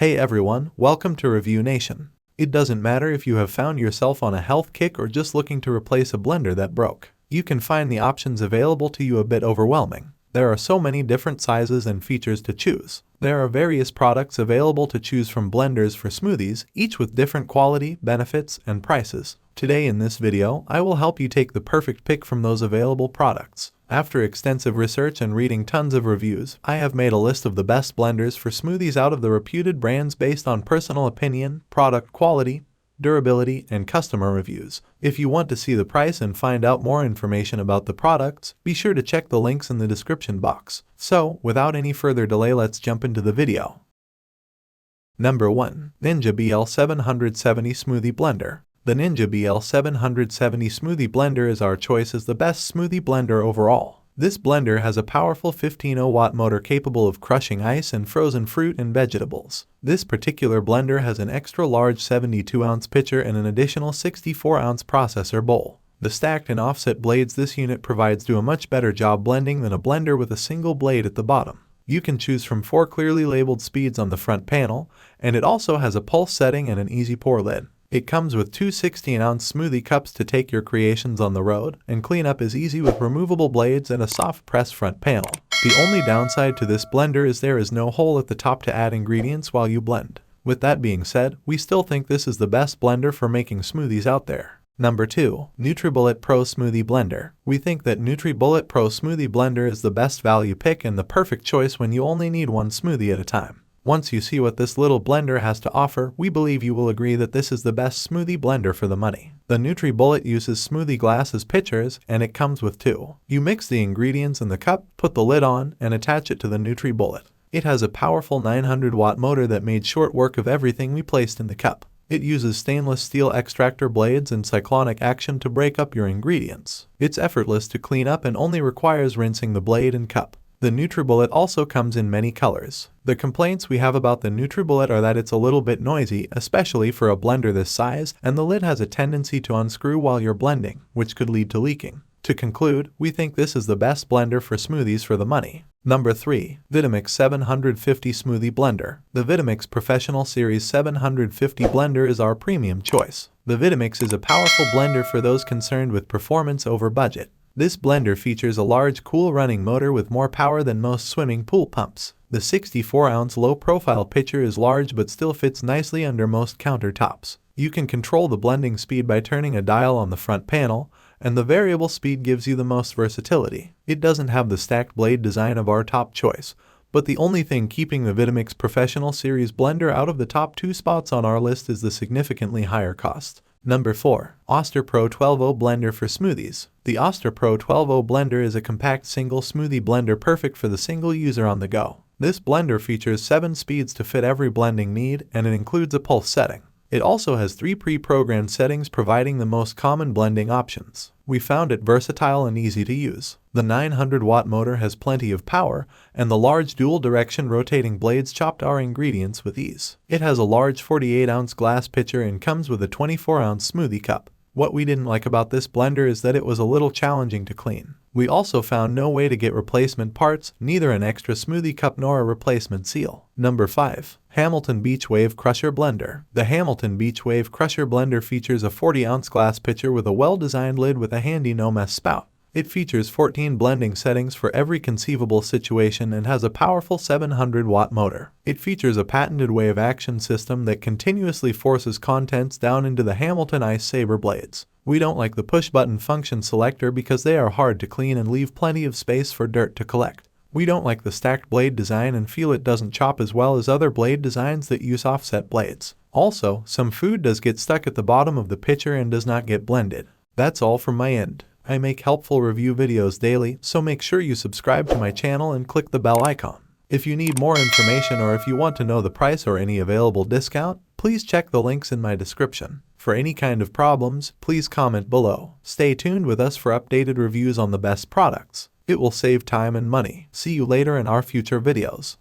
Hey everyone, welcome to Review Nation. It doesn't matter if you have found yourself on a health kick or just looking to replace a blender that broke. You can find the options available to you a bit overwhelming. There are so many different sizes and features to choose. There are various products available to choose from blenders for smoothies, each with different quality, benefits, and prices. Today in this video, I will help you take the perfect pick from those available products. After extensive research and reading tons of reviews, I have made a list of the best blenders for smoothies out of the reputed brands based on personal opinion, product quality, durability, and customer reviews. If you want to see the price and find out more information about the products, be sure to check the links in the description box. So, without any further delay, let's jump into the video. Number 1. Ninja BL770 Smoothie Blender. The Ninja BL770 Smoothie Blender is our choice as the best smoothie blender overall. This blender has a powerful 15-watt motor capable of crushing ice and frozen fruit and vegetables. This particular blender has an extra large 72-ounce pitcher and an additional 64-ounce processor bowl. The stacked and offset blades this unit provides do a much better job blending than a blender with a single blade at the bottom. You can choose from 4 clearly labeled speeds on the front panel, and it also has a pulse setting and an easy pour lid. It comes with 2 16-ounce smoothie cups to take your creations on the road, and cleanup is easy with removable blades and a soft press front panel. The only downside to this blender is there is no hole at the top to add ingredients while you blend. With that being said, we still think this is the best blender for making smoothies out there. Number 2. NutriBullet Pro Smoothie Blender. We think that NutriBullet Pro Smoothie Blender is the best value pick and the perfect choice when you only need one smoothie at a time. Once you see what this little blender has to offer, we believe you will agree that this is the best smoothie blender for the money. The NutriBullet uses smoothie glass as pitchers, and it comes with 2. You mix the ingredients in the cup, put the lid on, and attach it to the NutriBullet. It has a powerful 900-watt motor that made short work of everything we placed in the cup. It uses stainless steel extractor blades and cyclonic action to break up your ingredients. It's effortless to clean up and only requires rinsing the blade and cup. The NutriBullet also comes in many colors. The complaints we have about the NutriBullet are that it's a little bit noisy, especially for a blender this size, and the lid has a tendency to unscrew while you're blending, which could lead to leaking. To conclude, we think this is the best blender for smoothies for the money. Number 3. Vitamix 750 Smoothie Blender. The Vitamix Professional Series 750 blender is our premium choice. The Vitamix is a powerful blender for those concerned with performance over budget. This blender features a large cool-running motor with more power than most swimming pool pumps. The 64-ounce low-profile pitcher is large but still fits nicely under most countertops. You can control the blending speed by turning a dial on the front panel, and the variable speed gives you the most versatility. It doesn't have the stacked blade design of our top choice, but the only thing keeping the Vitamix Professional Series blender out of the top 2 spots on our list is the significantly higher cost. Number 4. Oster Pro 12O Blender for Smoothies. The Oster Pro 12O blender is a compact single smoothie blender perfect for the single user on the go. This blender features 7 speeds to fit every blending need, and it includes a pulse setting. It also has 3 pre-programmed settings providing the most common blending options. We found it versatile and easy to use. The 900-watt motor has plenty of power, and the large dual-direction rotating blades chopped our ingredients with ease. It has a large 48-ounce glass pitcher and comes with a 24-ounce smoothie cup. What we didn't like about this blender is that it was a little challenging to clean. We also found no way to get replacement parts, neither an extra smoothie cup nor a replacement seal. Number 5. Hamilton Beach Wave Crusher Blender. The Hamilton Beach Wave Crusher Blender features a 40-ounce glass pitcher with a well-designed lid with a handy no-mess spout. It features 14 blending settings for every conceivable situation and has a powerful 700-watt motor. It features a patented wave action system that continuously forces contents down into the Hamilton Ice Saber blades. We don't like the push-button function selector because they are hard to clean and leave plenty of space for dirt to collect. We don't like the stacked blade design and feel it doesn't chop as well as other blade designs that use offset blades. Also, some food does get stuck at the bottom of the pitcher and does not get blended. That's all from my end. I make helpful review videos daily, so make sure you subscribe to my channel and click the bell icon. If you need more information or if you want to know the price or any available discount, please check the links in my description. For any kind of problems, please comment below. Stay tuned with us for updated reviews on the best products. It will save time and money. See you later in our future videos.